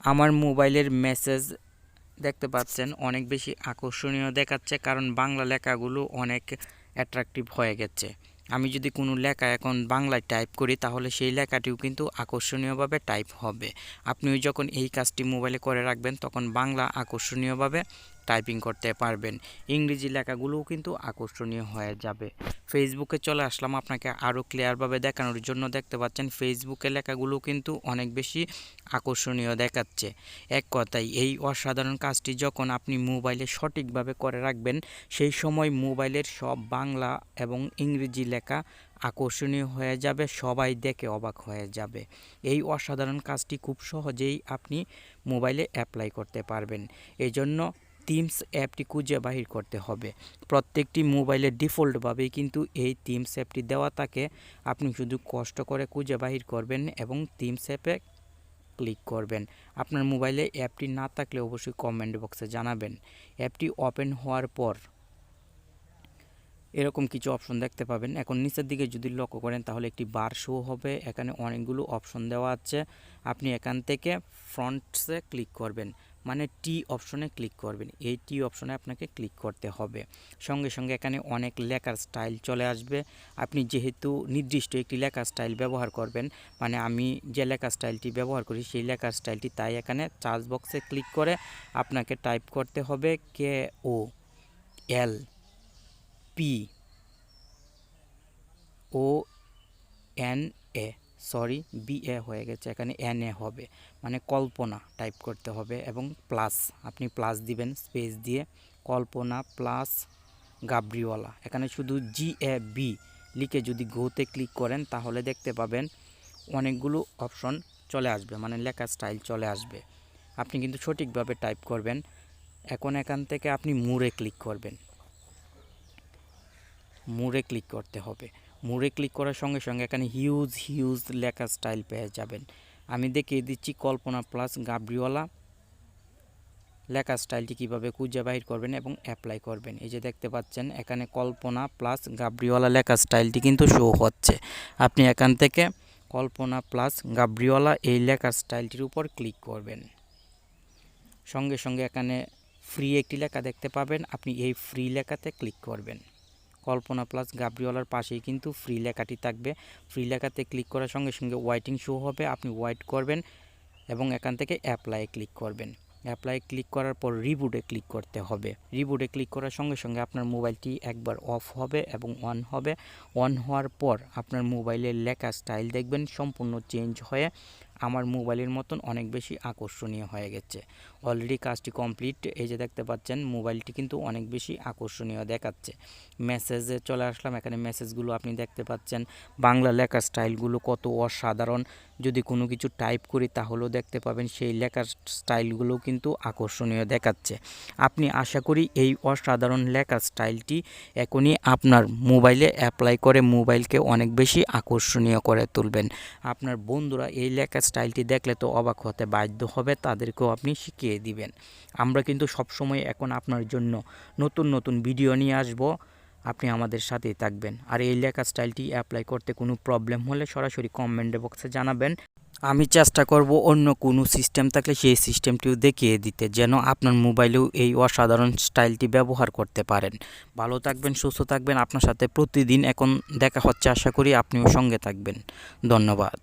আমার মোবাইলের মেসেজ দেখতে পাচ্ছেন অনেক বেশি আকর্ষণীয় দেখাচ্ছে, কারণ বাংলা লেখাগুলো অনেক অ্যাট্রাকটিভ হয়ে গেছে। আমি যদি কোনো লেখা এখন বাংলায় টাইপ করি তাহলে সেই লেখাটিও কিন্তু আকর্ষণীয়ভাবে টাইপ হবে। আপনিও যখন এই কাজটি মোবাইলে করে রাখবেন তখন বাংলা আকর্ষণীয়ভাবে টাইপিং করতে পারবেন। ইংরেজি লেখাগুলোও কিন্তু আকর্ষণীয় হয়ে যাবে। ফেসবুকে চলে আসলাম আপনাকে আরও ক্লিয়ারভাবে দেখানোর জন্য। দেখতে পাচ্ছেন ফেসবুকের লেখাগুলো কিন্তু অনেক বেশি আকর্ষণীয় দেখাচ্ছে। এক কথায় এই অসাধারণ কাজটি যখন আপনি মোবাইলে সঠিকভাবে করে রাখবেন, সেই সময় মোবাইলের সব বাংলা এবং ইংরেজি লেখা আকর্ষণীয় হয়ে যাবে, সবাই দেখে অবাক হয়ে যাবে। এই অসাধারণ কাজটি খুব সহজেই আপনি মোবাইলে অ্যাপ্লাই করতে পারবেন। এই জন্য থিমস অ্যাপটি খুঁজে বাহির করতে হবে। প্রত্যেকটি মোবাইলে ডিফল্টভাবেই কিন্তু এই থিমস অ্যাপটি দেওয়া থাকে। আপনি শুধু কষ্ট করে খুঁজে বাহির করবেন এবং থিমস অ্যাপে ক্লিক করবেন। আপনার মোবাইলে অ্যাপটি না থাকলে অবশ্যই কমেন্ট বক্সে জানাবেন। অ্যাপটি ওপেন হওয়ার পর এরকম কিছু অপশন দেখতে পাবেন। এখন নিচের দিকে যদি লক্ষ্য করেন তাহলে একটি বার শো হবে। এখানে অনেকগুলো অপশন দেওয়া আছে। আপনি এখান থেকে ফ্রন্টসে ক্লিক করবেন, মানে টি অপশনে ক্লিক করবেন। এই টি অপশনে আপনাকে ক্লিক করতে হবে। সঙ্গে সঙ্গে এখানে অনেক লেখার স্টাইল চলে আসবে। আপনি যেহেতু নির্দিষ্ট একটি লেখার স্টাইল ব্যবহার করবেন, মানে আমি যে লেখার স্টাইলটি ব্যবহার করি সেই লেখার স্টাইলটি, তাই এখানে সার্চ বক্সে ক্লিক করে আপনাকে টাইপ করতে হবে KOLPONA, সরি BA হয়ে গেছে, এখানে NA হবে, মানে কল্পনা টাইপ করতে হবে এবং প্লাস আপনি প্লাস দিবেন স্পেস দিয়ে, কল্পনা প্লাস গাবরিওয়ালা। এখানে শুধু GAB লিখে যদি গোতে ক্লিক করেন তাহলে দেখতে পাবেন অনেকগুলো অপশন চলে আসবে, মানে লেখা স্টাইল চলে আসবে। আপনি কিন্তু সঠিকভাবে টাইপ করবেন। এখন এখান থেকে আপনি মুরে ক্লিক করবেন, মুরে ক্লিক করতে হবে। মুরে ক্লিক করার সঙ্গে সঙ্গে এখানে হিউজ লেখা স্টাইল পেয়ে যাবেন। আমি দেখিয়ে দিচ্ছি কল্পনা প্লাস গাবরিওয়ালা লেখা স্টাইলটি কীভাবে খুঁজে বাহির করবেন এবং অ্যাপ্লাই করবেন। এই যে দেখতে পাচ্ছেন এখানে কল্পনা প্লাস গাবরিওয়ালা লেখা স্টাইলটি কিন্তু শো হচ্ছে। আপনি এখান থেকে কল্পনা প্লাস গাবরিওয়ালা এই লেখা স্টাইলটির উপর ক্লিক করবেন। সঙ্গে সঙ্গে এখানে ফ্রি একটি লেখা দেখতে পাবেন, আপনি এই ফ্রি লেখাতে ক্লিক করবেন। কল্পনা প্লাস গাবরিওয়ালার পাশেই কিন্তু ফ্রি লেখাটি থাকবে। ফ্রি লেখাতে ক্লিক করার সঙ্গে সঙ্গে ওয়েটিং শো হবে, আপনি ওয়েট করবেন এবং এখান থেকে অ্যাপ্লাই ক্লিক করবেন। অ্যাপ্লাই ক্লিক করার পর রিবুটে ক্লিক করতে হবে। রিবুটে ক্লিক করার সঙ্গে সঙ্গে আপনার মোবাইলটি একবার অফ হবে এবং অন হবে। অন হওয়ার পর আপনার মোবাইলের লেখা স্টাইল দেখবেন সম্পূর্ণ চেঞ্জ হয়ে আমার মোবাইলের মতন অনেক বেশি আকর্ষণীয় হয়ে গেছে। অলরেডি কাজটি কমপ্লিট। এই যে দেখতে পাচ্ছেন মোবাইলটি কিন্তু অনেক বেশি আকর্ষণীয় দেখাচ্ছে। মেসেজে চলে আসলাম, এখানে মেসেজগুলো আপনি দেখতে পাচ্ছেন। বাংলা লেখা স্টাইলগুলো কত অসাধারণ। যদি কোনো কিছু টাইপ করি তাহলেও দেখতে পাবেন সেই লেখার স্টাইলগুলো কিন্তু আকর্ষণীয় দেখাচ্ছে। আপনি আশা করি এই অসাধারণ লেখার স্টাইলটি এখনই আপনার মোবাইলে অ্যাপ্লাই করে মোবাইলকে অনেক বেশি আকর্ষণীয় করে তুলবেন। আপনার বন্ধুরা এই লেখার স্টাইলটি দেখলে তো অবাক হতে বাধ্য হবে, তাদেরকেও আপনি শিখিয়ে দিবেন। আমরা কিন্তু সবসময় এখন আপনার জন্য নতুন ভিডিও নিয়ে আসব, আপনি আমাদের সাথেই থাকবেন। আর এই লেখা স্টাইলটি অ্যাপ্লাই করতে কোনো প্রবলেম হলে সরাসরি কমেন্ট বক্সে জানাবেন। আমি চেষ্টা করব অন্য কোনো সিস্টেম থাকলে সেই সিস্টেমটিও দেখিয়ে দিতে, যেন আপনার মোবাইলেও এই অসাধারণ স্টাইলটি ব্যবহার করতে পারেন। ভালো থাকবেন, সুস্থ থাকবেন। আপনার সাথে প্রতিদিন এখন দেখা হচ্ছে, আশা করি আপনিও সঙ্গে থাকবেন। ধন্যবাদ।